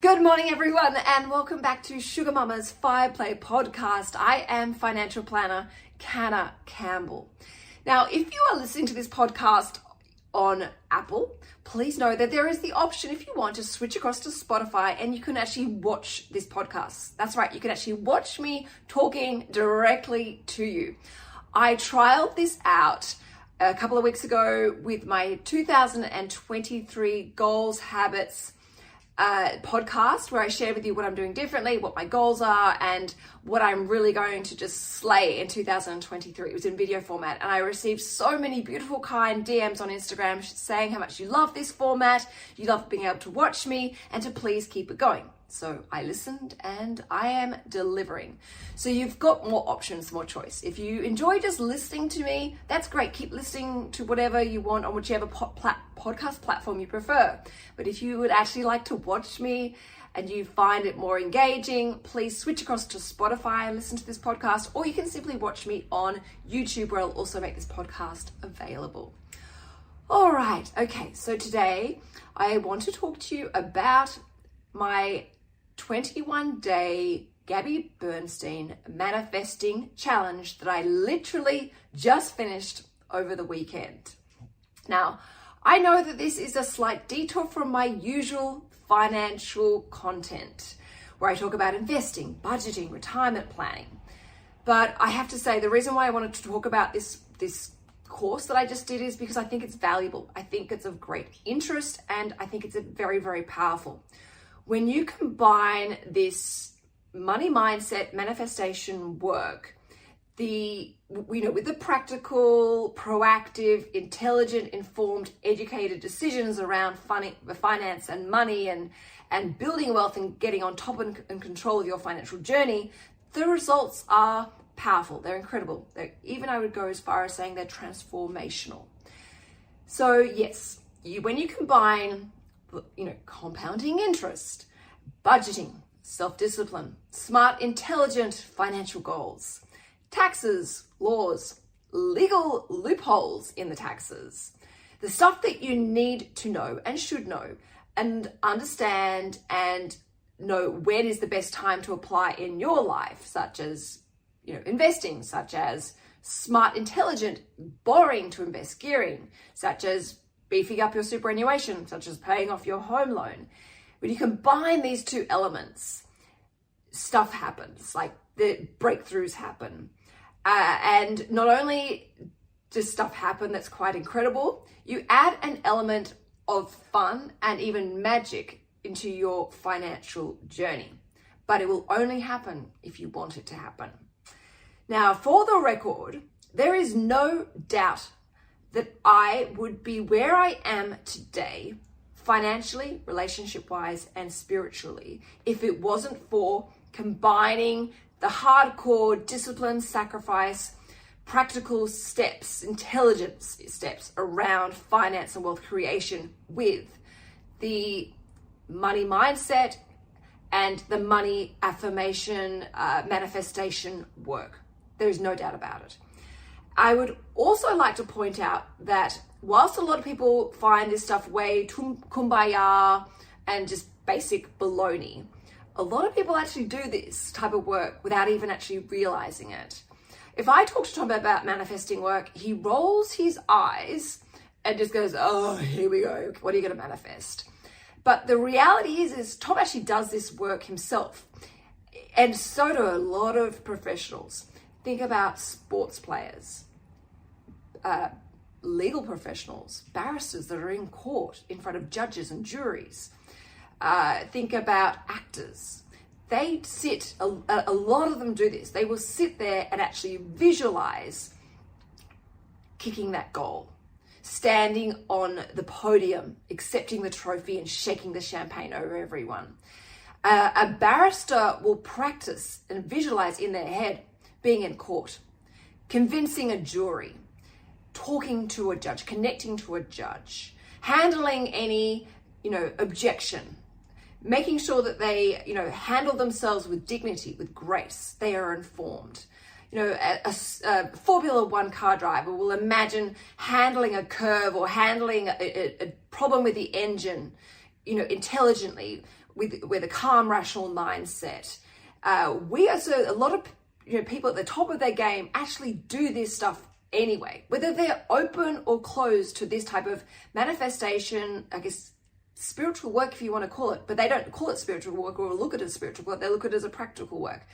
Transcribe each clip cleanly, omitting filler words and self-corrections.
Good morning, everyone, and welcome back to Sugar Mama's Fire Play podcast. I am financial planner Canna Campbell. Now, if you are listening to this podcast on Apple, please know that there is the option, if you want, to switch across to Spotify and you can actually watch this podcast. That's right, you can actually watch me talking directly to you. I trialed this out a couple of weeks ago with my 2023 Goals, Habits podcast, where I share with you what I'm doing differently, what my goals are, and what I'm really going to just slay in 2023. It was in video format, and I received so many beautiful, kind DMs on Instagram saying how much you love this format, you love being able to watch me, and to please keep it going. So I listened and I am delivering. So you've got more options, more choice. If you enjoy just listening to me, that's great. Keep listening to whatever you want on whichever podcast platform you prefer. But if you would actually like to watch me and you find it more engaging, please switch across to Spotify and listen to this podcast, or you can simply watch me on YouTube, where I'll also make this podcast available. All right, okay, so today I want to talk to you about my 21-day Gabby Bernstein manifesting challenge that I literally just finished over the weekend. Now, I know that this is a slight detour from my usual financial content, where I talk about investing, budgeting, retirement planning. But I have to say, the reason why I wanted to talk about this course that I just did is because I think it's valuable. I think it's of great interest, and I think it's very, very powerful. When you combine this money mindset manifestation work, with the practical, proactive, intelligent, informed, educated decisions around finance and money and building wealth and getting on top and control of your financial journey, the results are powerful. They're incredible. Even I would go as far as saying they're transformational. So yes, when you combine compounding interest, budgeting, self-discipline, smart, intelligent financial goals, taxes, laws, legal loopholes in the taxes, the stuff that you need to know and should know and understand and know when is the best time to apply in your life, such as investing, such as smart, intelligent borrowing to invest, gearing, such as beefing up your superannuation, such as paying off your home loan. When you combine these two elements, stuff happens, like the breakthroughs happen. And not only does stuff happen that's quite incredible, you add an element of fun and even magic into your financial journey. But it will only happen if you want it to happen. Now, for the record, there is no doubt that I would be where I am today, financially, relationship-wise, and spiritually, if it wasn't for combining the hardcore discipline, sacrifice, practical steps, intelligent steps around finance and wealth creation with the money mindset and the money affirmation, manifestation work. There is no doubt about it. I would also like to point out that whilst a lot of people find this stuff way kumbaya and just basic baloney, a lot of people actually do this type of work without even actually realizing it. If I talk to Tom about manifesting work, he rolls his eyes and just goes, oh, here we go. What are you going to manifest? But the reality is Tom actually does this work himself. And so do a lot of professionals. Think about sports players, legal professionals, barristers that are in court in front of judges and juries. Think about actors. They sit, a lot of them do this. They will sit there and actually visualize kicking that goal, standing on the podium, accepting the trophy and shaking the champagne over everyone. A barrister will practice and visualize in their head being in court, convincing a jury, talking to a judge, connecting to a judge, handling any, objection, making sure that they, handle themselves with dignity, with grace. They are informed. A Formula One car driver will imagine handling a curve or handling a problem with the engine, intelligently, with a calm, rational mindset. We are so a lot of people at the top of their game actually do this stuff anyway, whether they're open or closed to this type of manifestation, I guess, spiritual work, if you want to call it, but they don't call it spiritual work or look at it as spiritual work, they look at it as a practical work.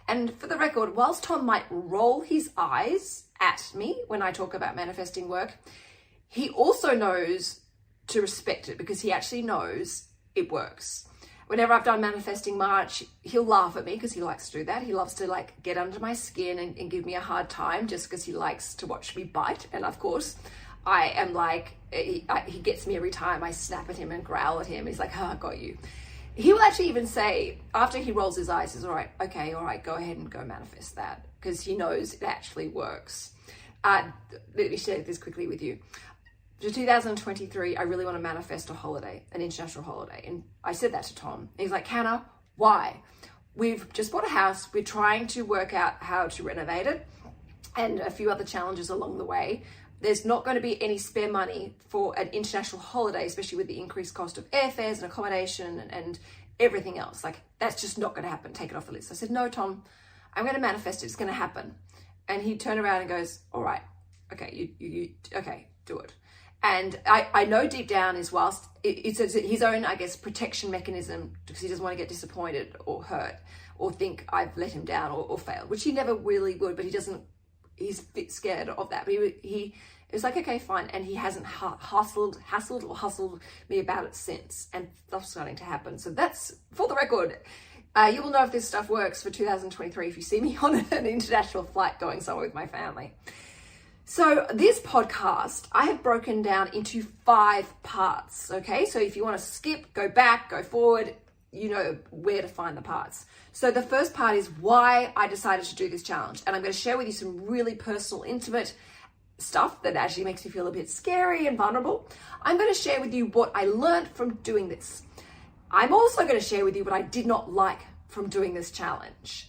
And for the record, whilst Tom might roll his eyes at me when I talk about manifesting work, he also knows to respect it because he actually knows it works. Whenever I've done manifesting March, he'll laugh at me because he likes to do that. He loves to like get under my skin and give me a hard time just because he likes to watch me bite. And of course, I am like, he gets me every time. I snap at him and growl at him. He's like, I got you. He will actually even say, after he rolls his eyes, he's all right, go ahead and go manifest that, because he knows it actually works. Let me share this quickly with you. For 2023, I really want to manifest a holiday, an international holiday. And I said that to Tom. He's like, Hannah, why? We've just bought a house. We're trying to work out how to renovate it and a few other challenges along the way. There's not going to be any spare money for an international holiday, especially with the increased cost of airfares and accommodation and everything else. Like, that's just not going to happen. Take it off the list. I said, no, Tom, I'm going to manifest it. It's going to happen. And he turned around and goes, all right, okay, okay, do it. And I know deep down is whilst it's his own, I guess, protection mechanism, because he doesn't want to get disappointed or hurt or think I've let him down or failed, which he never really would, but he's a bit scared of that. But he was like, okay, fine. And he hasn't hassled or hustled me about it since. And stuff's starting to happen. So that's, for the record, you will know if this stuff works for 2023 if you see me on an international flight going somewhere with my family. So this podcast, I have broken down into 5 parts, okay? So if you want to skip, go back, go forward, you know where to find the parts. So the first part is why I decided to do this challenge. And I'm going to share with you some really personal, intimate stuff that actually makes me feel a bit scary and vulnerable. I'm going to share with you what I learned from doing this. I'm also going to share with you what I did not like from doing this challenge.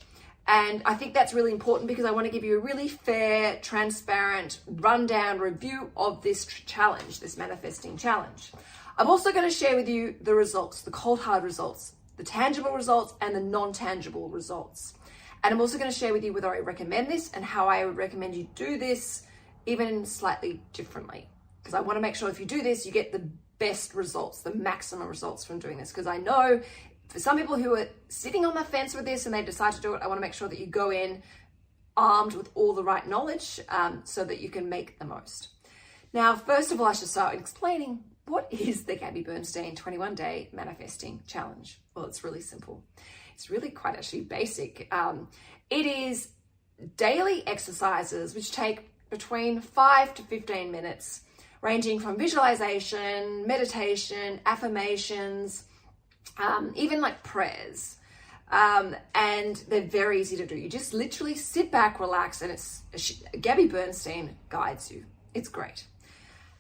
And I think that's really important because I want to give you a really fair, transparent, rundown review of this challenge, this manifesting challenge. I'm also going to share with you the results, the cold hard results, the tangible results and the non-tangible results. And I'm also going to share with you whether I recommend this and how I would recommend you do this even slightly differently. Because I want to make sure if you do this, you get the best results, the maximum results from doing this. Because I know for some people who are sitting on the fence with this and they decide to do it, I want to make sure that you go in armed with all the right knowledge so that you can make the most. Now, first of all, I should start explaining what is the Gabby Bernstein 21-day manifesting challenge. Well, it's really simple. It's really quite actually basic. It is daily exercises which take between 5 to 15 minutes, ranging from visualization, meditation, affirmations, even like prayers. And they're very easy to do. You just literally sit back, relax, and Gabby Bernstein guides you. It's great.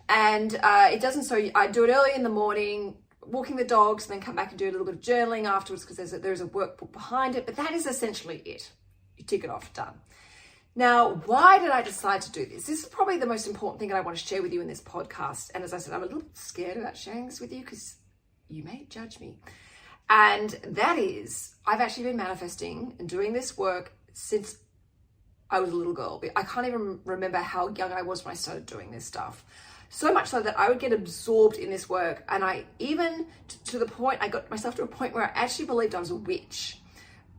And it doesn't, so I do it early in the morning, walking the dogs, and then come back and do a little bit of journaling afterwards because there's a workbook behind it, but that is essentially it. You tick it off, done. Now, why did I decide to do this? This is probably the most important thing that I want to share with you in this podcast. And as I said, I'm a little scared about sharing this with you because you may judge me. And that is, I've actually been manifesting and doing this work since I was a little girl. I can't even remember how young I was when I started doing this stuff. So much so that I would get absorbed in this work. And I even, to the point, I got myself to a point where I actually believed I was a witch.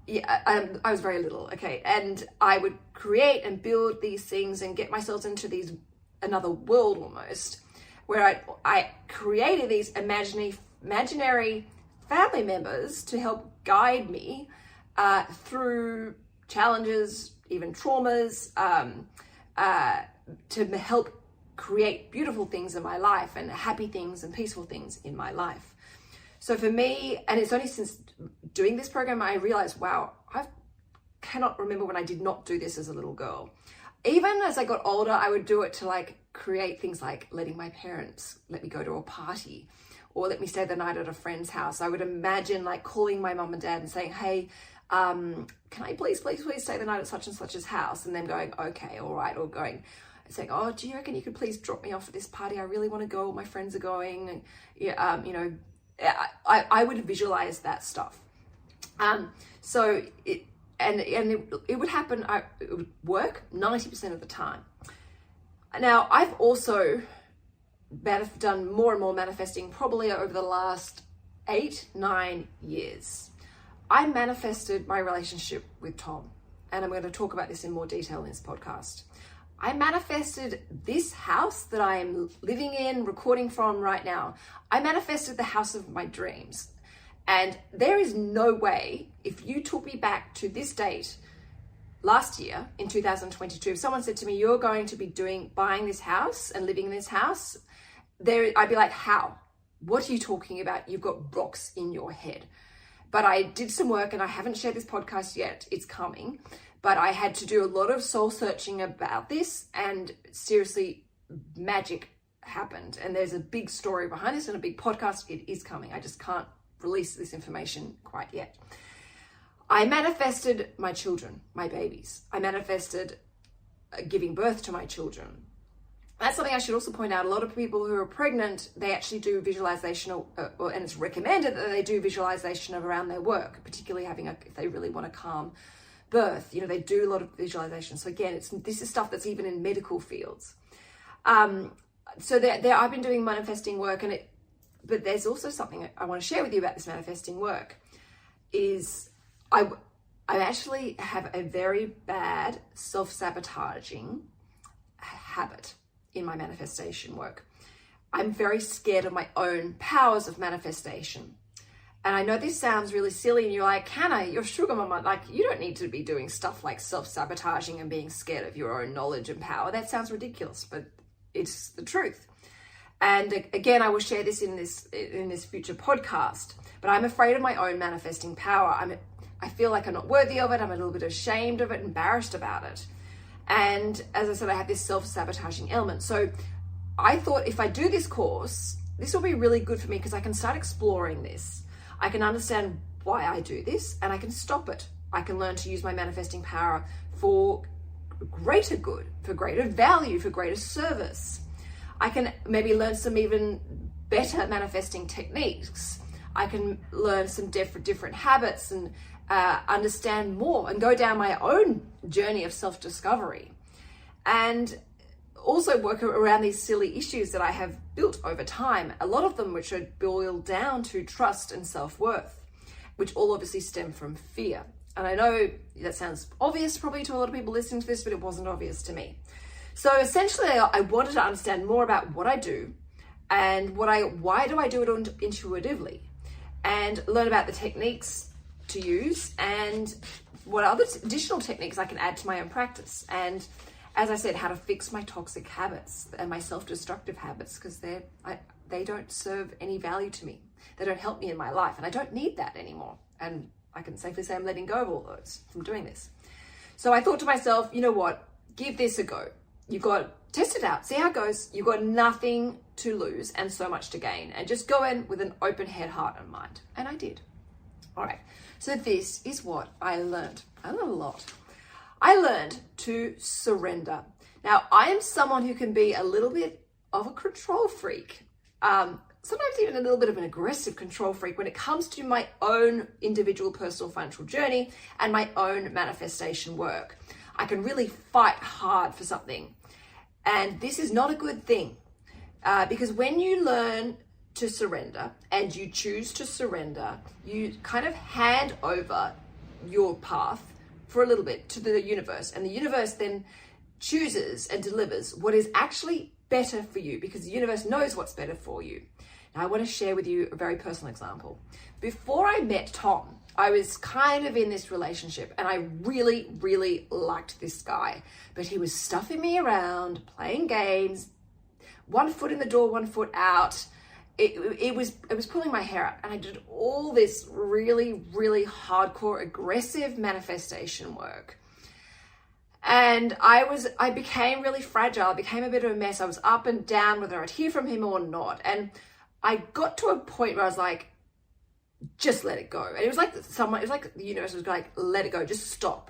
Yeah, I was very little, okay? And I would create and build these things and get myself into another world almost, where I created these imaginary family members to help guide me through challenges, even traumas, to help create beautiful things in my life and happy things and peaceful things in my life. So for me, and it's only since doing this program, I realized, wow, I cannot remember when I did not do this as a little girl. Even as I got older, I would do it to like create things like letting my parents let me go to a party or let me stay the night at a friend's house. I would imagine like calling my mom and dad and saying, hey, can I please stay the night at such and such's house? And them going, okay, all right. Or going, saying, oh, do you reckon you could please drop me off at this party? I really want to go. My friends are going. And, yeah, I would visualize that stuff. So it would happen, it would work 90% of the time. Now, I've also done more and more manifesting probably over the last 8-9 years. I manifested my relationship with Tom, and I'm going to talk about this in more detail in this podcast. I manifested this house that I am living in, recording from right now. I manifested the house of my dreams. And there is no way, if you took me back to this date last year in 2022, if someone said to me, you're going to be buying this house and living in this house, I'd be like, how? What are you talking about? You've got rocks in your head. But I did some work, and I haven't shared this podcast yet. It's coming. But I had to do a lot of soul searching about this, and seriously, magic happened. And there's a big story behind this and a big podcast. It is coming. I just can't release this information quite yet. I manifested my children, my babies. I manifested giving birth to my children. That's something I should also point out. A lot of people who are pregnant, they actually do visualization, and it's recommended that they do visualization of around their work, particularly if they really want a calm birth. They do a lot of visualization. So again, this is stuff that's even in medical fields. So I've been doing manifesting work, but there's also something I want to share with you about this manifesting work. Is I actually have a very bad self-sabotaging habit in my manifestation work. I'm very scared of my own powers of manifestation. And I know this sounds really silly, and you're like, Hannah, you're sugar mama. Like, you don't need to be doing stuff like self-sabotaging and being scared of your own knowledge and power. That sounds ridiculous, but it's the truth. And again, I will share this in this future podcast, but I'm afraid of my own manifesting power. I feel like I'm not worthy of it. I'm a little bit ashamed of it, embarrassed about it. And as I said, I have this self-sabotaging element. So I thought, if I do this course, this will be really good for me, because I can start exploring this. I can understand why I do this, and I can stop it. I can learn to use my manifesting power for greater good, for greater value, for greater service. I can maybe learn some even better manifesting techniques. I can learn some different habits and understand more and go down my own journey of self-discovery, and also work around these silly issues that I have built over time, a lot of them which are boiled down to trust and self-worth, which all obviously stem from fear. And I know that sounds obvious probably to a lot of people listening to this, but it wasn't obvious to me. So essentially, I wanted to understand more about what I do and why do I do it intuitively, and learn about the techniques to use and what other additional techniques I can add to my own practice. And as I said, how to fix my toxic habits and my self-destructive habits, because they don't serve any value to me. They don't help me in my life, and I don't need that anymore. And I can safely say I'm letting go of all those from doing this. So I thought to myself, you know what? Give this a go. You've got test it out, see how it goes. You've got nothing to lose and so much to gain, and just go in with an open head, heart, and mind. And I did. All right. So this is what I learned. I learned a lot. I learned to surrender. Now, I am someone who can be a little bit of a control freak. Sometimes even a little bit of an aggressive control freak when it comes to my own individual personal financial journey and my own manifestation work. I can really fight hard for something. And this is not a good thing, because when you learn to surrender and you choose to surrender, you kind of hand over your path for a little bit to the universe, and the universe then chooses and delivers what is actually better for you, because the universe knows what's better for you. Now, I want to share with you a very personal example. Before I met Tom, I was kind of in this relationship, and I really, really liked this guy, but he was stuffing me around, playing games, one foot in the door, one foot out. It was pulling my hair out, and I did all this really, really hardcore, aggressive manifestation work. And I became really fragile. I became a bit of a mess. I was up and down whether I'd hear from him or not. And I got to a point where I was like, just let it go. And it was like the universe was like, let it go. Just stop.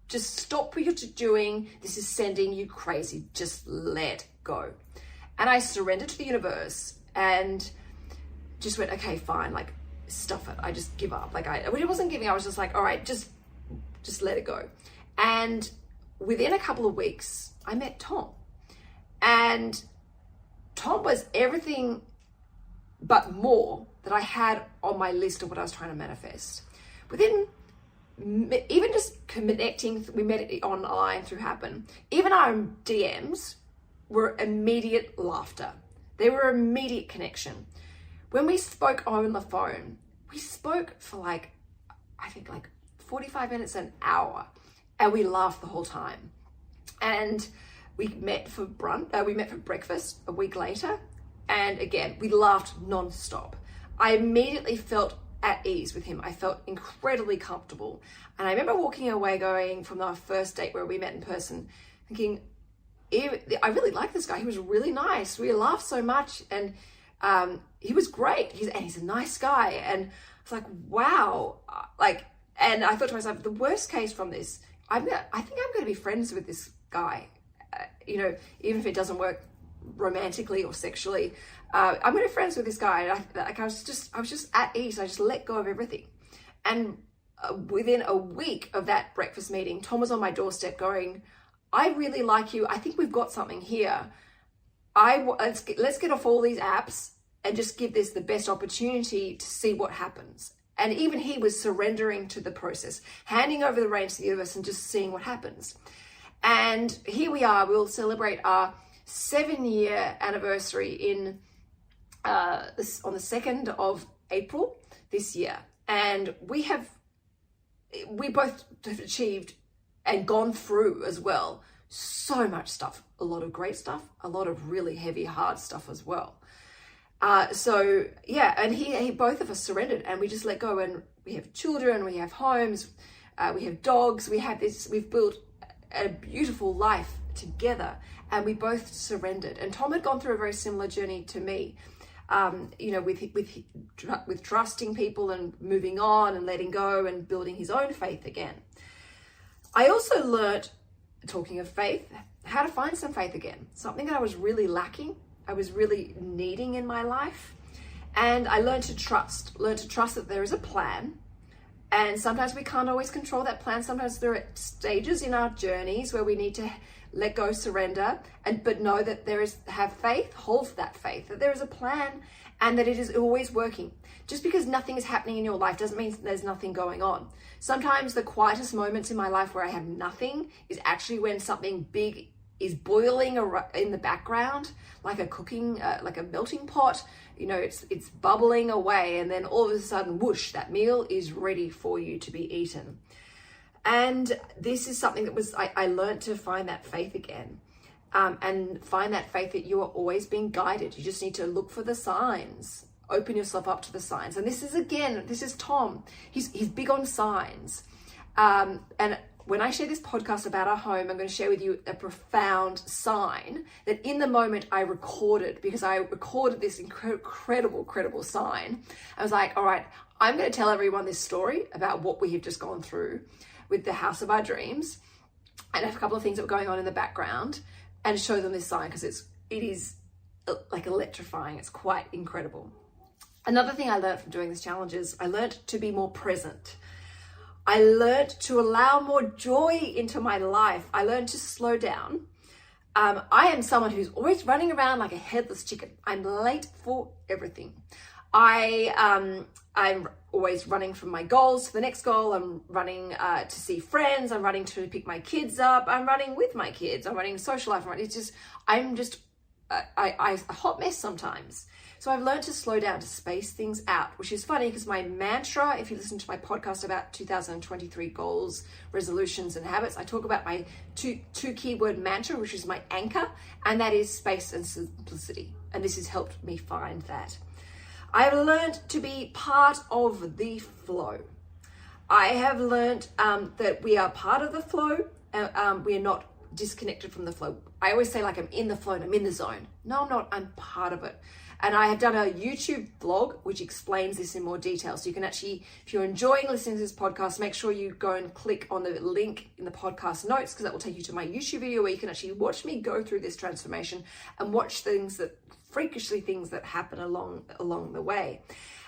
Just stop what you're doing. This is sending you crazy. Just let go. And I surrendered to the universe. And just went, okay, fine, like stuff it. I just give up. Like it wasn't giving. I was just like, all right, just let it go. And within a couple of weeks, I met Tom, and Tom was everything but more that I had on my list of what I was trying to manifest. Within even just connecting, we met online through Happen. Even our DMs were immediate laughter. They were immediate connection. When we spoke on the phone, we spoke for like 45 minutes, an hour, and we laughed the whole time. And we met for breakfast a week later, and again, we laughed non-stop. I immediately felt at ease with him. I felt incredibly comfortable. And I remember walking away going from our first date where we met in person, thinking, I really like this guy. He was really nice. We laughed so much, and he was great. He's a nice guy. And I was like, wow. And I thought to myself, the worst case from this, I think I'm going to be friends with this guy. Even if it doesn't work romantically or sexually, I'm going to be friends with this guy. And I was just at ease. I just let go of everything. And within a week of that breakfast meeting, Tom was on my doorstep going, I really like you. I think we've got something here. Let's get off all these apps and just give this the best opportunity to see what happens. And even he was surrendering to the process, handing over the reins to the universe and just seeing what happens. And here we are. We'll celebrate our 7-year anniversary on the 2nd of April this year. And we both have achieved and gone through as well so much stuff, a lot of great stuff, a lot of really heavy, hard stuff as well. And he both of us surrendered, and we just let go, and we have children, we have homes, we have dogs, we've built a beautiful life together, and we both surrendered. And Tom had gone through a very similar journey to me, with trusting people and moving on and letting go and building his own faith again. I also learned, talking of faith, how to find some faith again, something that I was really lacking, I was really needing in my life. And I learned to trust that there is a plan. And sometimes we can't always control that plan. Sometimes there are stages in our journeys where we need to let go, surrender, but know that have faith, hold that faith, that there is a plan and that it is always working. Just because nothing is happening in your life doesn't mean there's nothing going on. Sometimes the quietest moments in my life where I have nothing is actually when something big is boiling in the background, like a melting pot. It's bubbling away, and then all of a sudden, whoosh, that meal is ready for you to be eaten. And this is something that I learned to find that faith again, and find that faith that you are always being guided. You just need to look for the signs, open yourself up to the signs. And this is Tom. He's big on signs. And when I share this podcast about our home, I'm going to share with you a profound sign that in the moment I recorded, because I recorded this incredible sign. I was like, all right, I'm going to tell everyone this story about what we have just gone through with the house of our dreams, and a couple of things that were going on in the background, and show them this sign, because it is like electrifying. It's quite incredible. Another thing I learned from doing this challenge is I learned to be more present. I learned to allow more joy into my life. I learned to slow down. I am someone who's always running around like a headless chicken. I'm late for everything. I'm always running from my goals to the next goal. I'm running to see friends. I'm running to pick my kids up. I'm running with my kids. I'm running social life. I'm just a hot mess sometimes. So I've learned to slow down, to space things out, which is funny because my mantra, if you listen to my podcast about 2023 goals, resolutions, and habits, I talk about my two keyword mantra, which is my anchor, and that is space and simplicity. And this has helped me find that. I've learned to be part of the flow. I have learned that we are part of the flow. We are not disconnected from the flow. I always say like I'm in the flow and I'm in the zone. No, I'm not. I'm part of it. And I have done a YouTube vlog which explains this in more detail. So you can actually, if you're enjoying listening to this podcast, make sure you go and click on the link in the podcast notes, because that will take you to my YouTube video where you can actually watch me go through this transformation and watch things that freakishly things that happen along the way.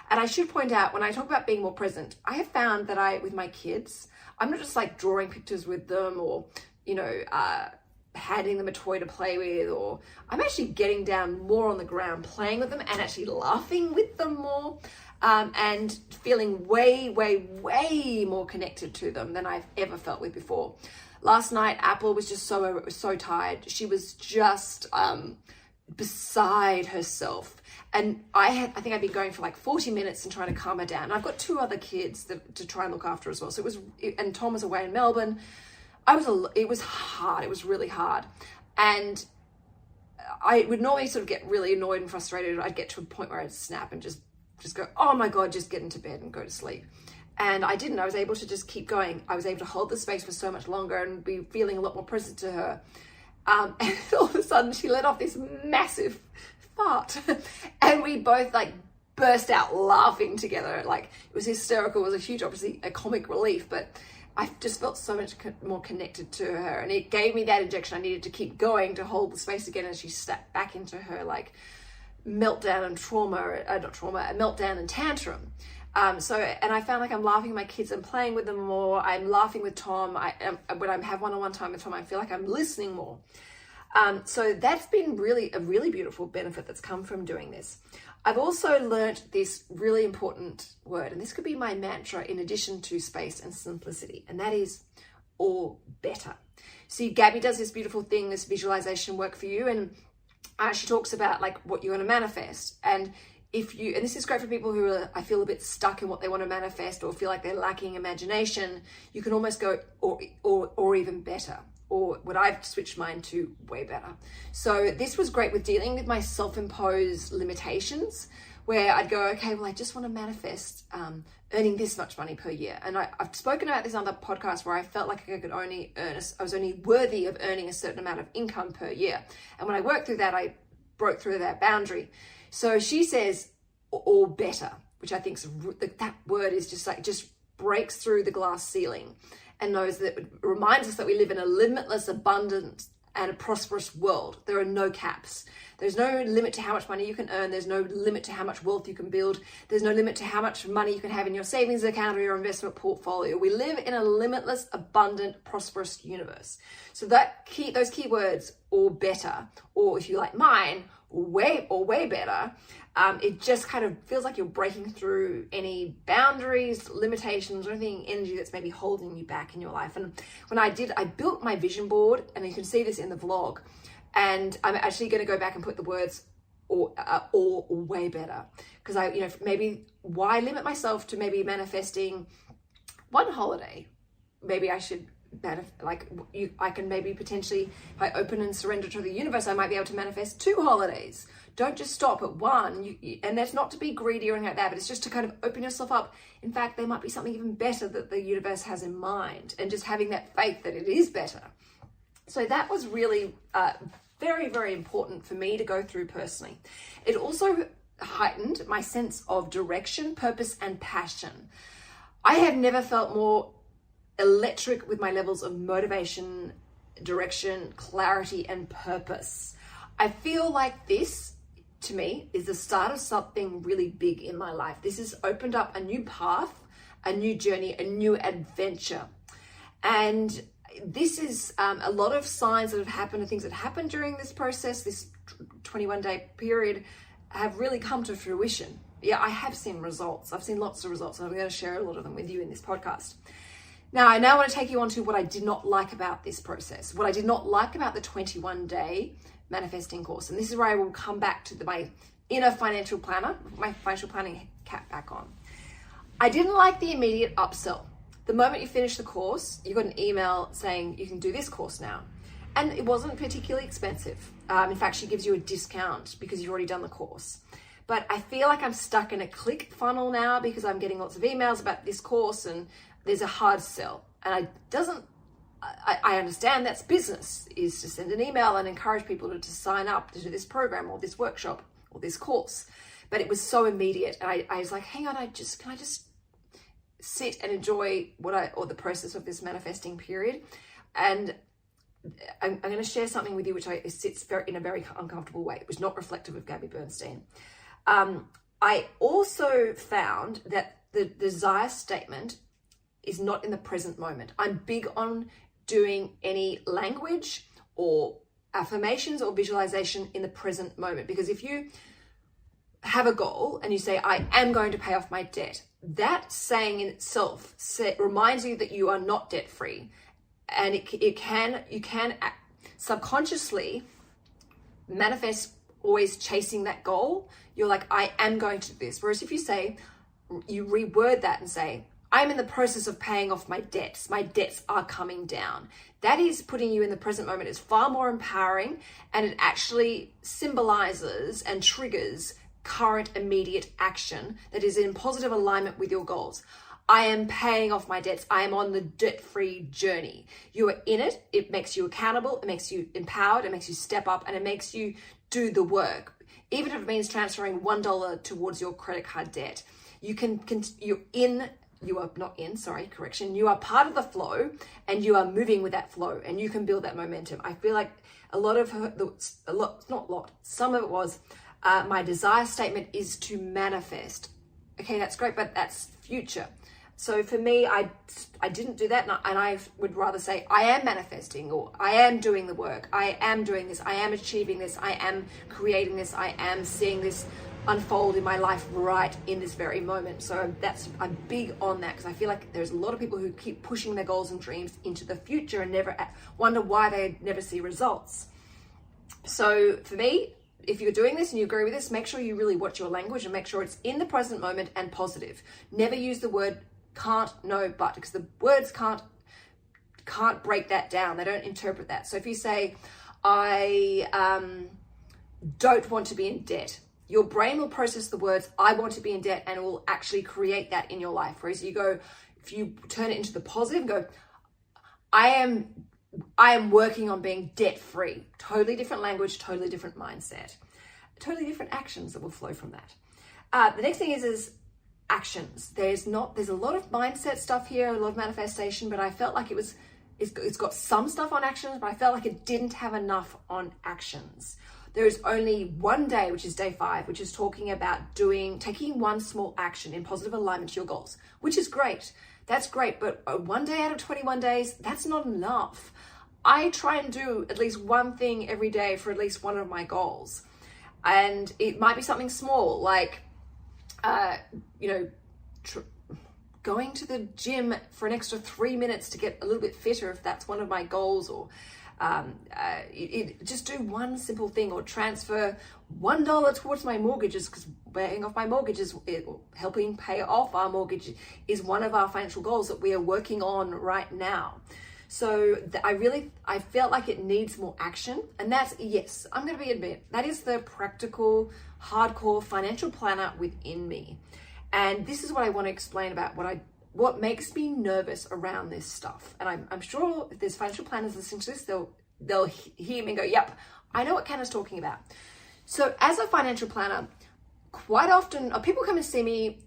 And I should point out, when I talk about being more present, I have found that with my kids, I'm not just like drawing pictures with them or, handing them a toy to play with, or I'm actually getting down more on the ground, playing with them and actually laughing with them more, and feeling way, way, way more connected to them than I've ever felt with before. Last night, Apple was just so tired. She was just beside herself. And I think I'd been going for like 40 minutes and trying to calm her down. And I've got 2 other kids to try and look after as well. So and Tom was away in Melbourne. It was hard. It was really hard. And I would normally sort of get really annoyed and frustrated. I'd get to a point where I'd snap and just go, oh my God, just get into bed and go to sleep. And I didn't. I was able to just keep going. I was able to hold the space for so much longer and be feeling a lot more present to her. And all of a sudden she let off this massive fart. And we both like burst out laughing together. Like, it was hysterical. It was a huge, obviously a comic relief, but I just felt so much more connected to her. And it gave me that injection I needed to keep going to hold the space again as she stepped back into her like meltdown and meltdown and tantrum. And I found like I'm laughing with my kids and playing with them more. I'm laughing with Tom. When I have one-on-one time with Tom, I feel like I'm listening more. So that's been a really beautiful benefit that's come from doing this. I've also learned this really important word, and this could be my mantra in addition to space and simplicity, and that is or better. See, Gabby does this beautiful thing, this visualization work for you, and she talks about like what you want to manifest. And this is great for people who are, I feel, a bit stuck in what they want to manifest or feel like they're lacking imagination. You can almost go or even better, or what I've switched mine to, way better. So this was great with dealing with my self-imposed limitations, where I'd go, okay, well, I just want to manifest earning this much money per year. And I've spoken about this on the podcast where I felt like I was only worthy of earning a certain amount of income per year. And when I worked through that, I broke through that boundary. So she says, or better, which I think that word is just breaks through the glass ceiling and reminds us that we live in a limitless, abundant, and a prosperous world. There are no caps. There's no limit to how much money you can earn. There's no limit to how much wealth you can build. There's no limit to how much money you can have in your savings account or your investment portfolio. We live in a limitless, abundant, prosperous universe. So those key words, or better, or if you like mine, way better, it just kind of feels like you're breaking through any boundaries, limitations, or anything, energy that's maybe holding you back in your life. And when I built my vision board, and you can see this in the vlog, and I'm actually going to go back and put the words or way better, because maybe why limit myself to maybe manifesting one holiday? Maybe I should I can maybe potentially, if I open and surrender to the universe, I might be able to manifest 2 holidays. Don't just stop at one. And that's not to be greedy or anything like that, but it's just to kind of open yourself up. In fact, there might be something even better that the universe has in mind, and just having that faith that it is better. So that was really very, very important for me to go through personally. It also heightened my sense of direction, purpose, and passion. I have never felt more electric with my levels of motivation, direction, clarity, and purpose. I feel like this, to me, is the start of something really big in my life. This has opened up a new path, a new journey, a new adventure. And this is a lot of signs that have happened and things that happened during this process, this 21-day period, have really come to fruition. Yeah, I have seen results. I've seen lots of results, and I'm going to share a lot of them with you in this podcast. Now, I want to take you on to what I did not like about this process, what I did not like about the 21-day manifesting course. And this is where I will come back to my inner financial planner, my financial planning cap back on. I didn't like the immediate upsell. The moment you finish the course, you got an email saying you can do this course now. And it wasn't particularly expensive. In fact, she gives you a discount because you've already done the course. But I feel like I'm stuck in a click funnel now because I'm getting lots of emails about this course, and there's a hard sell. And I understand that's business, is to send an email and encourage people to sign up to do this program or this workshop or this course. But it was so immediate. And I was like, hang on, can I just sit and enjoy the process of this manifesting period? And I'm going to share something with you which sits in a very uncomfortable way. It was not reflective of Gabby Bernstein. I also found that the desire statement is not in the present moment. I'm big on doing any language or affirmations or visualization in the present moment, because if you have a goal and you say, I am going to pay off my debt, that saying in itself reminds you that you are not debt free, and you can subconsciously manifest always chasing that goal. You're like, I am going to do this. Whereas if you say, you reword that and say, I'm in the process of paying off my debts. My debts are coming down. That is putting you in the present moment. It's far more empowering, and it actually symbolizes and triggers current immediate action that is in positive alignment with your goals. I am paying off my debts. I am on the debt-free journey. You are in it. It makes you accountable. It makes you empowered. It makes you step up, and it makes you do the work. Even if it means transferring $1 towards your credit card debt, you are part of the flow, and you are moving with that flow, and you can build that momentum. I feel like some of it was, my desire statement is to manifest. Okay, that's great, but that's future. So for me, I didn't do that, and I would rather say I am manifesting, or I am doing the work, I am doing this, I am achieving this, I am creating this, I am seeing this unfold in my life right in this very moment. So I'm big on that, because I feel like there's a lot of people who keep pushing their goals and dreams into the future and never wonder why they never see results. So for me, if you're doing this and you agree with this, make sure you really watch your language and make sure it's in the present moment and positive. Never use the word can't, no, but, because the words can't break that down. They don't interpret that. So if you say, I don't want to be in debt, your brain will process the words, I want to be in debt, and it will actually create that in your life. Whereas if you turn it into the positive, go, I am working on being debt free. Totally different language, totally different mindset, totally different actions that will flow from that. The next thing is actions. There's a lot of mindset stuff here, a lot of manifestation, but I felt like it's got some stuff on actions, but I felt like it didn't have enough on actions. There is only one day, which is day 5, which is talking about taking one small action in positive alignment to your goals, which is great. That's great, but one day out of 21 days, that's not enough. I try and do at least one thing every day for at least one of my goals. And it might be something small, like, going to the gym for an extra 3 minutes to get a little bit fitter, if that's one of my goals, or just do one simple thing, or transfer $1 towards my mortgages, because paying off my mortgages, helping pay off our mortgage is one of our financial goals that we are working on right now. So I felt like it needs more action, and yes, I'm going to admit that is the practical, hardcore financial planner within me. And this is what I want to explain about what makes me nervous around this stuff. And I'm sure if there's financial planners listening to this, they'll hear me and go, yep, I know what Canna's talking about. So as a financial planner, quite often people come and see me,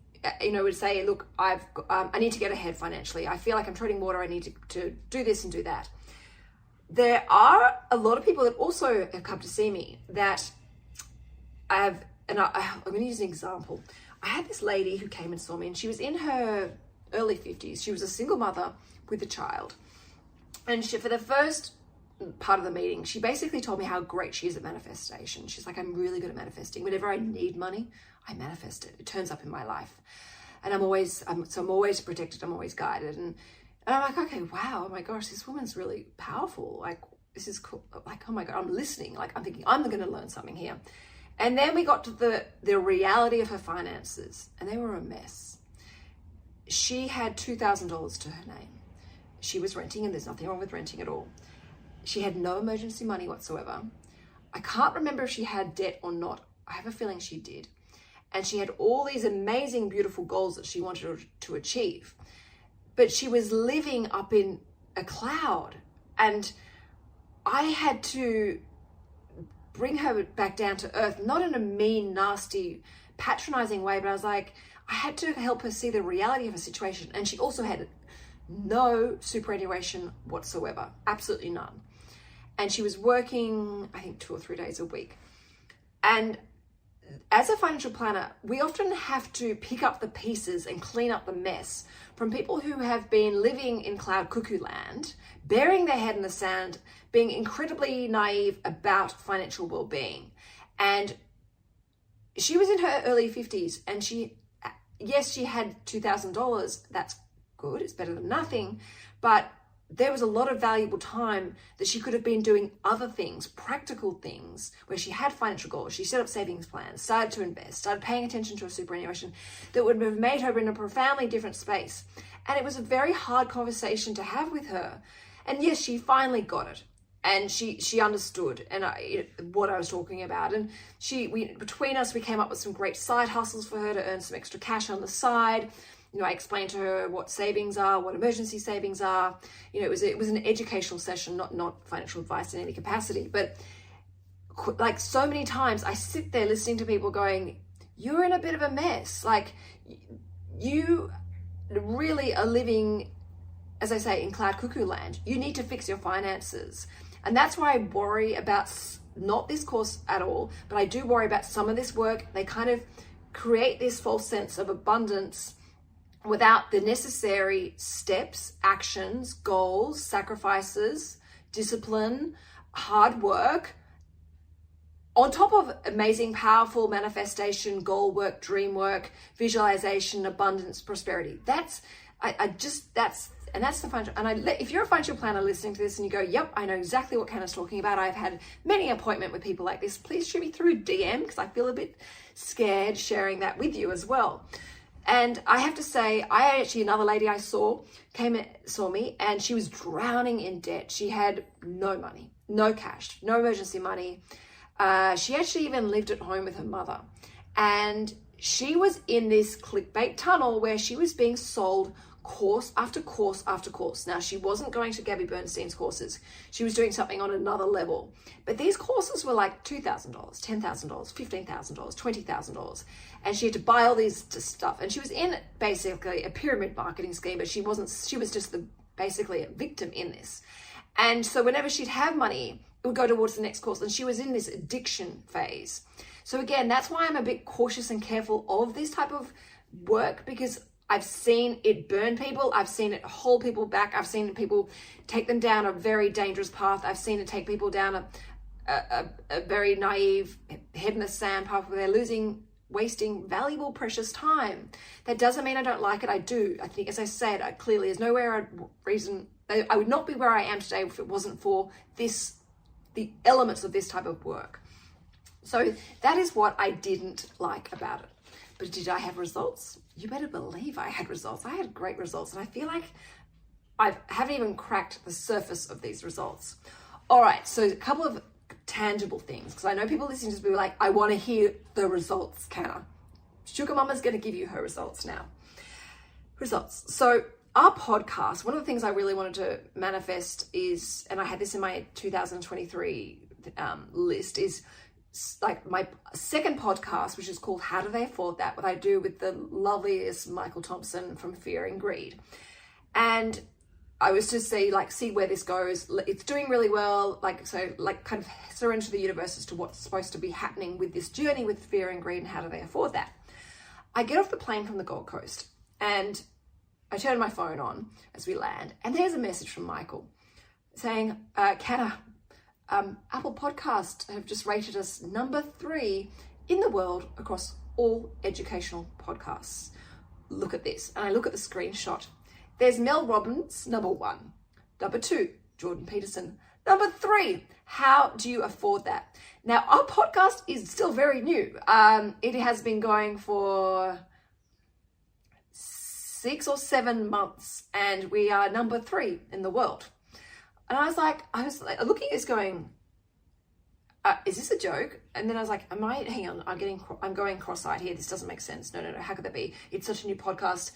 would say, look, I need to get ahead financially. I feel like I'm treading water. I need to do this and do that. There are a lot of people that also have come to see me that I'm going to use an example. I had this lady who came and saw me, and she was in her early 50s. She was a single mother with a child. And for the first part of the meeting, she basically told me how great she is at manifestation. She's like, I'm really good at manifesting. Whenever I need money, I manifest it. It turns up in my life. And I'm always protected. I'm always guided. And I'm like, okay, wow, oh my gosh, this woman's really powerful. Like, this is cool. Like, oh my God, I'm listening. Like, I'm thinking, I'm going to learn something here. And then we got to the reality of her finances, and they were a mess. She had $2,000 to her name. She was renting, and there's nothing wrong with renting at all. She had no emergency money whatsoever. I can't remember if she had debt or not. I have a feeling she did. And she had all these amazing, beautiful goals that she wanted to achieve. But she was living up in a cloud. And I had to bring her back down to earth, not in a mean, nasty, patronizing way, but I was like, I had to help her see the reality of her situation. And she also had no superannuation whatsoever, absolutely none. and she was working, I think, 2 or 3 days a week. And as a financial planner, we often have to pick up the pieces and clean up the mess from people who have been living in cloud cuckoo land, burying their head in the sand, being incredibly naive about financial well-being. And she was in her early 50s, and she had $2,000. That's good. It's better than nothing. But there was a lot of valuable time that she could have been doing other things, practical things, where she had financial goals. She set up savings plans, started to invest, started paying attention to her superannuation that would have made her in a profoundly different space. And it was a very hard conversation to have with her. And yes, she finally got it. And she understood what I was talking about. And between us, we came up with some great side hustles for her to earn some extra cash on the side. I explained to her what savings are, what emergency savings are. It was an educational session, not financial advice in any capacity. But like so many times, I sit there listening to people going, "You're in a bit of a mess. Like you really are living, as I say, in cloud cuckoo land. You need to fix your finances." And that's why I worry about not this course at all, but I do worry about some of this work. They kind of create this false sense of abundance without the necessary steps, actions, goals, sacrifices, discipline, hard work, on top of amazing, powerful manifestation, goal work, dream work, visualization, abundance, prosperity. That's the financial. And if you're a financial planner listening to this and you go, "Yep, I know exactly what Hannah's talking about. I've had many appointments with people like this," please shoot me through DM, because I feel a bit scared sharing that with you as well. And I have to say, another lady I saw saw me, and she was drowning in debt. She had no money, no cash, no emergency money. She actually even lived at home with her mother. And she was in this clickbait tunnel where she was being sold course after course after course. Now, she wasn't going to Gabby Bernstein's courses. She was doing something on another level. But these courses were like $2,000, $10,000, $15,000, $20,000. And she had to buy all these stuff. And she was in basically a pyramid marketing scheme, but she was just basically a victim in this. And so whenever she'd have money, it would go towards the next course. And she was in this addiction phase. So again, that's why I'm a bit cautious and careful of this type of work, because I've seen it burn people. I've seen it hold people back. I've seen people take them down a very dangerous path. I've seen it take people down a very naive, head in the sand path where they're wasting valuable, precious time. That doesn't mean I don't like it. I do. I think, as I said, clearly there's I would not be where I am today if it wasn't for the elements of this type of work. So that is what I didn't like about it. But did I have results? You better believe I had results. I had great results. And I feel like I haven't even cracked the surface of these results. All right, so a couple of tangible things, because I know people listening to this will be like, "I want to hear the results, Canna." Sugar Mama's going to give you her results now. Results. So our podcast, one of the things I really wanted to manifest is, and I had this in my 2023 list, is like my second podcast, which is called How Do They Afford That? What I do with the loveliest Michael Thompson from Fear and Greed. And I was to see where this goes. It's doing really well. Kind of surrender to the universe as to what's supposed to be happening with this journey with fear and greed and how do they afford that. I get off the plane from the Gold Coast and I turn my phone on as we land. And there's a message from Michael saying, "Canna, Apple Podcast have just rated us number 3 in the world across all educational podcasts. Look at this." And I look at the screenshot. There's Mel Robbins, number 1. Number 2, Jordan Peterson. Number 3, how do you afford that? Now, our podcast is still very new. It has been going for 6 or 7 months, and we are number 3 in the world. And I was like looking at this going, is this a joke? And then I was like, hang on, I'm going cross-eyed here. This doesn't make sense. No, how could that be? It's such a new podcast.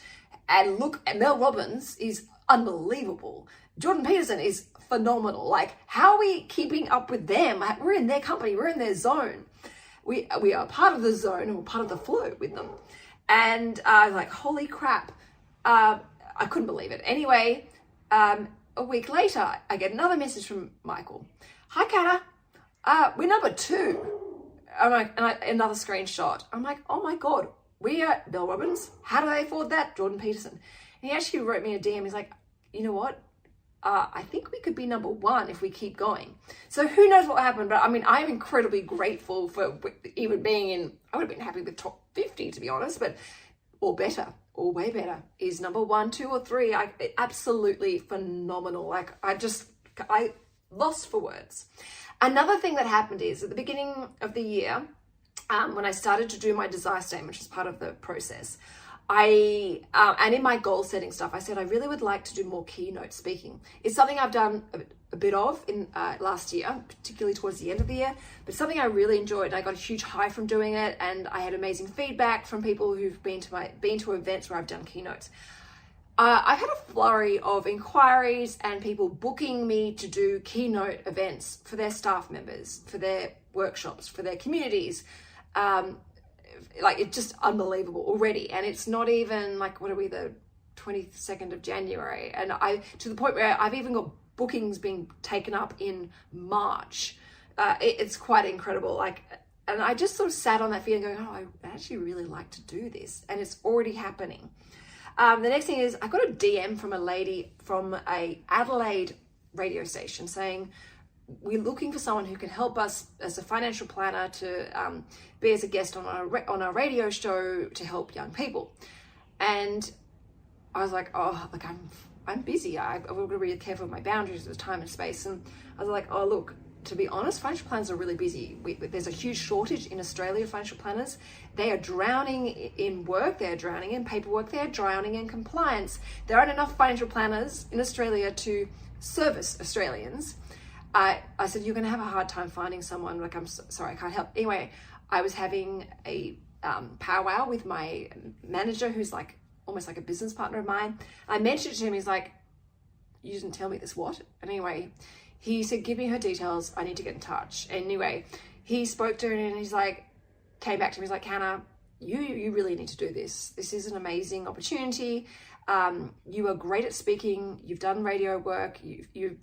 And look, Mel Robbins is unbelievable. Jordan Peterson is phenomenal. Like, how are we keeping up with them? We're in their company. We're in their zone. We are part of the zone and we're part of the flow with them. And I was like, holy crap. I couldn't believe it. Anyway, a week later, I get another message from Michael. hi, Canna. We're number 2. I'm like, another screenshot. I'm like, oh my God, we are Bill Robbins. How do they afford that? Jordan Peterson. And he actually wrote me a DM. He's like, you know what? I think we could be number 1 if we keep going. So who knows what happened, but I mean, I'm incredibly grateful for even being in, I would have been happy with top 50 to be honest, but, or better, or way better, is number 1, 2, or 3. Absolutely phenomenal. Like I lost for words. Another thing that happened is at the beginning of the year, when I started to do my desire statement, which is part of the process, and in my goal setting stuff, I said I really would like to do more keynote speaking. It's something I've done a bit of in last year, particularly towards the end of the year, but something I really enjoyed. I got a huge high from doing it, and I had amazing feedback from people who've been to events where I've done keynotes. I've had a flurry of inquiries and people booking me to do keynote events for their staff members, for their workshops, for their communities. Like, it's just unbelievable already. And it's not even like, what are we, the 22nd of January? And to the point where I've even got bookings being taken up in March. It's quite incredible. Like, and I just sort of sat on that feeling going, oh, I actually really like to do this. And it's already happening. The next thing is I got a DM from a lady from a Adelaide radio station saying, we're looking for someone who can help us as a financial planner to be as a guest on our radio show to help young people. And I was like, oh, like I'm busy. I've got to be really careful with my boundaries with time and space. And I was like, oh, look, to be honest, financial planners are really busy. There's a huge shortage in Australia of financial planners. They are drowning in work. They're drowning in paperwork. They're drowning in compliance. There aren't enough financial planners in Australia to service Australians. I said, you're going to have a hard time finding someone. Like, I'm sorry, I can't help. Anyway, I was having a powwow with my manager, who's like almost like a business partner of mine. I mentioned it to him. He's like, you didn't tell me this, what? And anyway, he said, give me her details. I need to get in touch. Anyway, he spoke to her and he's like, came back to me. He's like, Hannah, you really need to do this. This is an amazing opportunity. You are great at speaking. You've done radio work. You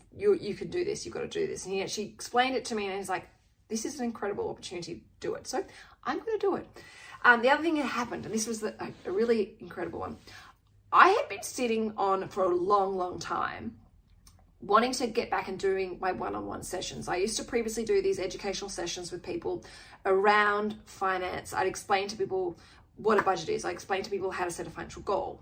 can do this. You've got to do this. And he actually explained it to me and he's like, this is an incredible opportunity. Do it. So I'm going to do it. The other thing that happened, and this was a really incredible one. I had been sitting on for a long, long time, wanting to get back and doing my one-on-one sessions. I used to previously do these educational sessions with people around finance. I'd explain to people what a budget is. I explained to people how to set a financial goal.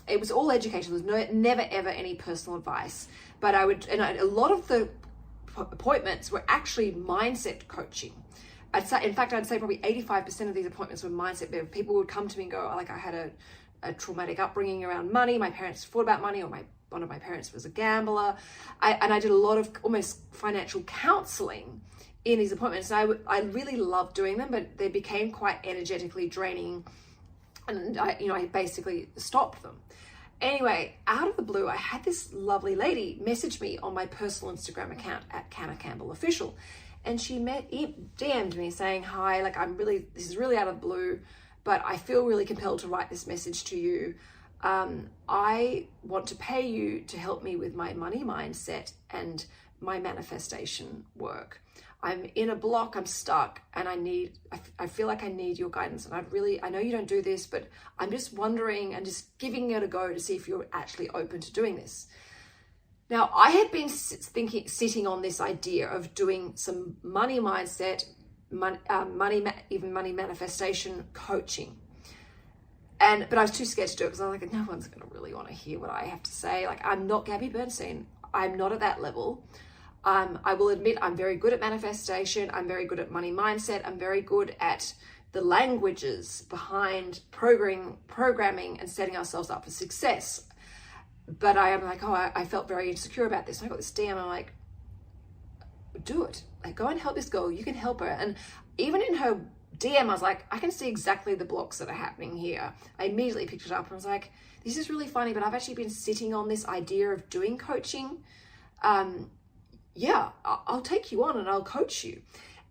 It was all educational. There was never ever any personal advice. But a lot of the appointments were actually mindset coaching. I'd say probably 85% of these appointments were mindset. People would come to me and go, like, I had a traumatic upbringing around money. My parents fought about money, or one of my parents was a gambler. I did a lot of almost financial counseling in these appointments. And I really loved doing them, but they became quite energetically draining. And I basically stopped them. Anyway, out of the blue, I had this lovely lady message me on my personal Instagram account at Canna Campbell Official. And she DM'd me saying, hi, like, this is really out of the blue, but I feel really compelled to write this message to you. I want to pay you to help me with my money mindset and my manifestation work. I'm in a block, I'm stuck, and I feel like I need your guidance. And I know you don't do this, but I'm just wondering and just giving it a go to see if you're actually open to doing this. Now, I had been sitting on this idea of doing some money mindset, money manifestation coaching. But I was too scared to do it because I was like, no one's going to really want to hear what I have to say. Like, I'm not Gabby Bernstein. I'm not at that level. I will admit I'm very good at manifestation. I'm very good at money mindset. I'm very good at the languages behind programming and setting ourselves up for success. But I am like, I felt very insecure about this. And I got this DM. I'm like, do it. Like, go and help this girl. You can help her. And even in her DM, I was like, I can see exactly the blocks that are happening here. I immediately picked it up and was like, this is really funny, but I've actually been sitting on this idea of doing coaching. Yeah, I'll take you on and I'll coach you.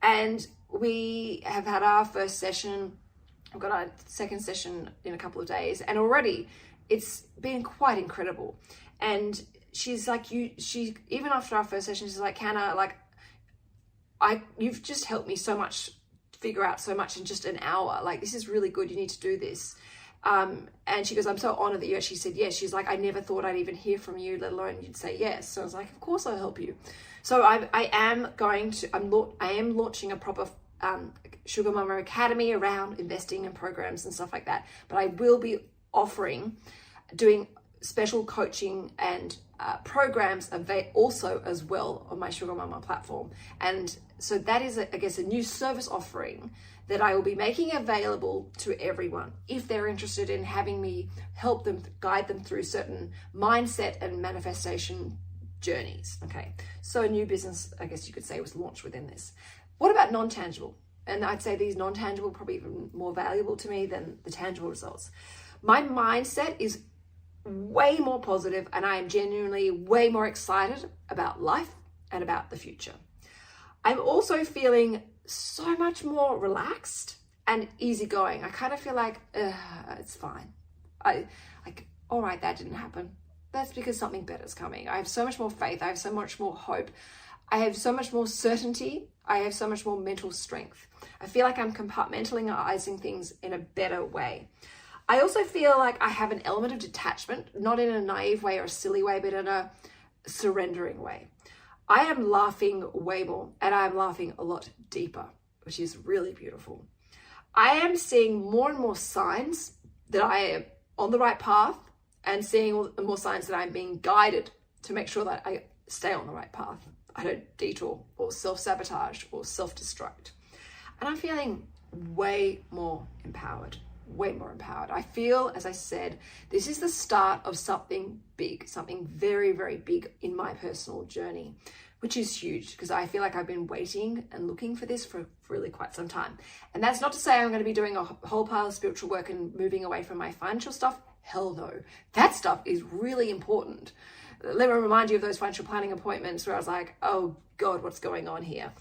And we have had our first session. We've got our second session in a couple of days. And already it's been quite incredible. And she's like, even after our first session, she's like, Canna, like, you've just helped me so much, figure out so much in just an hour. Like, this is really good. You need to do this. And she goes, I'm so honored that you actually said yes. She's like, I never thought I'd even hear from you, let alone you'd say yes. So I was like, of course I'll help you. So I am launching a proper Sugar Mama Academy around investing in programs and stuff like that. But I will be doing special coaching and programs also as well on my Sugar Mama platform. And so that is, I guess, a new service offering that I will be making available to everyone if they're interested in having me help them, guide them through certain mindset and manifestation journeys. Okay, so a new business, I guess you could say, was launched within this. What about non-tangible? And I'd say these non-tangible are probably even more valuable to me than the tangible results. My mindset is way more positive, and I am genuinely way more excited about life and about the future. I'm also feeling so much more relaxed and easygoing. I kind of feel like, it's fine. All right, that didn't happen. That's because something better is coming. I have so much more faith. I have so much more hope. I have so much more certainty. I have so much more mental strength. I feel like I'm compartmentalizing things in a better way. I also feel like I have an element of detachment, not in a naive way or a silly way, but in a surrendering way. I am laughing way more, and I am laughing a lot deeper, which is really beautiful. I am seeing more and more signs that I am on the right path, and seeing more signs that I'm being guided to make sure that I stay on the right path. I don't detour or self-sabotage or self-destruct. And I'm feeling way more empowered. I feel, as I said, this is the start of something big, something very, very big in my personal journey, which is huge because I feel like I've been waiting and looking for this for really quite some time. And that's not to say I'm going to be doing a whole pile of spiritual work and moving away from my financial stuff. Hell no. That stuff is really important. Let me remind you of those financial planning appointments where I was like, oh God, what's going on here?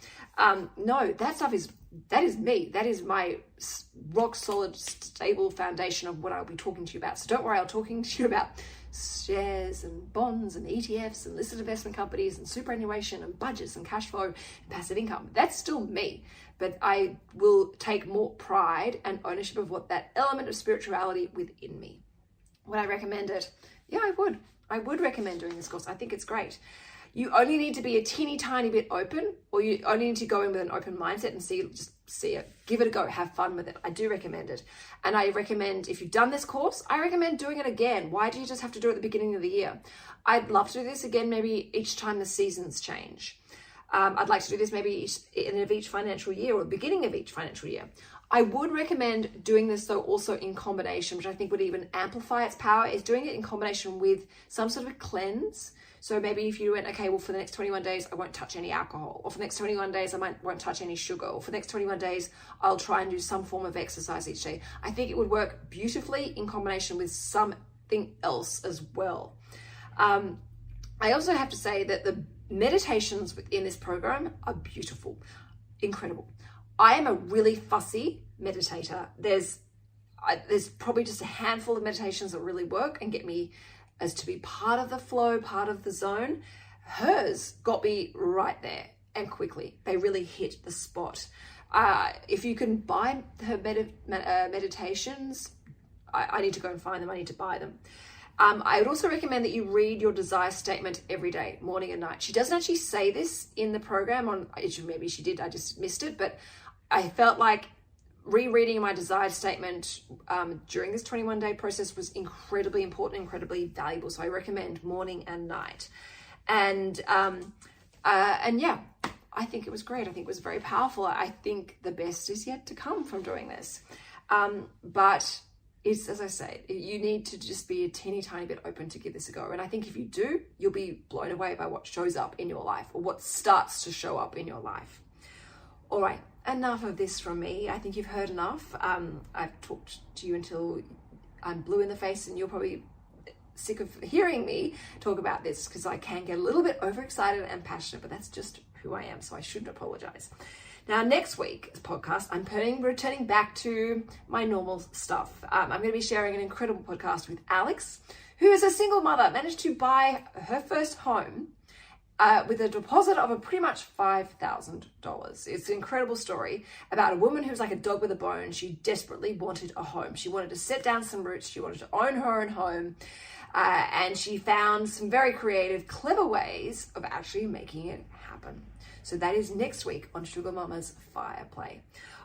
No, that is me. That is my rock solid, stable foundation of what I'll be talking to you about. So don't worry, I'll talking to you about shares and bonds and ETFs and listed investment companies and superannuation and budgets and cash flow and passive income. That's still me, but I will take more pride and ownership of what that element of spirituality within me. Would I recommend it? Yeah, I would. I would recommend doing this course. I think it's great. You only need to be a teeny tiny bit open, or you only need to go in with an open mindset and see it, give it a go, have fun with it. I do recommend it. And I recommend, if you've done this course, I recommend doing it again. Why do you just have to do it at the beginning of the year? I'd love to do this again, maybe each time the seasons change. I'd like to do this maybe end of each financial year or the beginning of each financial year. I would recommend doing this though also in combination, which I think would even amplify its power, is doing it in combination with some sort of a cleanse. So maybe if you went, okay, well, for the next 21 days, I won't touch any alcohol. Or for the next 21 days, I won't touch any sugar. Or for the next 21 days, I'll try and do some form of exercise each day. I think it would work beautifully in combination with something else as well. I also have to say that the meditations within this program are beautiful, incredible. I am a really fussy meditator. There's probably just a handful of meditations that really work and get me as to be part of the flow, part of the zone. Hers got me right there and quickly. They really hit the spot. If you can buy her meditations, I need to go and find them. I need to buy them. I would also recommend that you read your desire statement every day, morning and night. She doesn't actually say this in the program. Maybe she did, I just missed it. But I felt like rereading my desire statement during this 21-day process was incredibly important, incredibly valuable. So I recommend morning and night. And yeah, I think it was great. I think it was very powerful. I think the best is yet to come from doing this. But it's, as I say, you need to just be a teeny tiny bit open to give this a go. And I think if you do, you'll be blown away by what shows up in your life or what starts to show up in your life. All right, enough of this from me. I think you've heard enough. I've talked to you until I'm blue in the face and you're probably sick of hearing me talk about this because I can get a little bit overexcited and passionate, but that's just who I am, so I shouldn't apologize. Now, next week's podcast, I'm returning back to my normal stuff. I'm going to be sharing an incredible podcast with Alex, who is a single mother, managed to buy her first home with a deposit of pretty much $5,000. It's an incredible story about a woman who's like a dog with a bone. She desperately wanted a home. She wanted to set down some roots. She wanted to own her own home. And she found some very creative, clever ways of actually making it happen. So that is next week on Sugar Mama's Fire Play.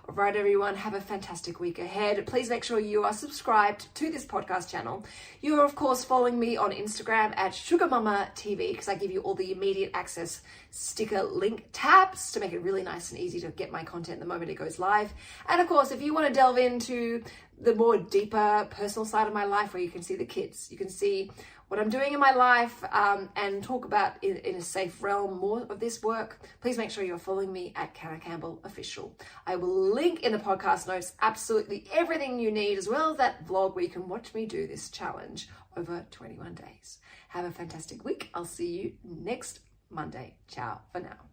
All right, everyone, have a fantastic week ahead. Please make sure you are subscribed to this podcast channel. You are, of course, following me on Instagram at Sugar Mama TV, because I give you all the immediate access sticker link tabs to make it really nice and easy to get my content the moment it goes live. And of course, if you want to delve into the more deeper personal side of my life, where you can see the kids, you can see what I'm doing in my life, and talk about in a safe realm more of this work, please make sure you're following me at Canna Campbell Official. I will link in the podcast notes absolutely everything you need, as well as that vlog where you can watch me do this challenge over 21 days. Have a fantastic week. I'll see you next Monday. Ciao for now.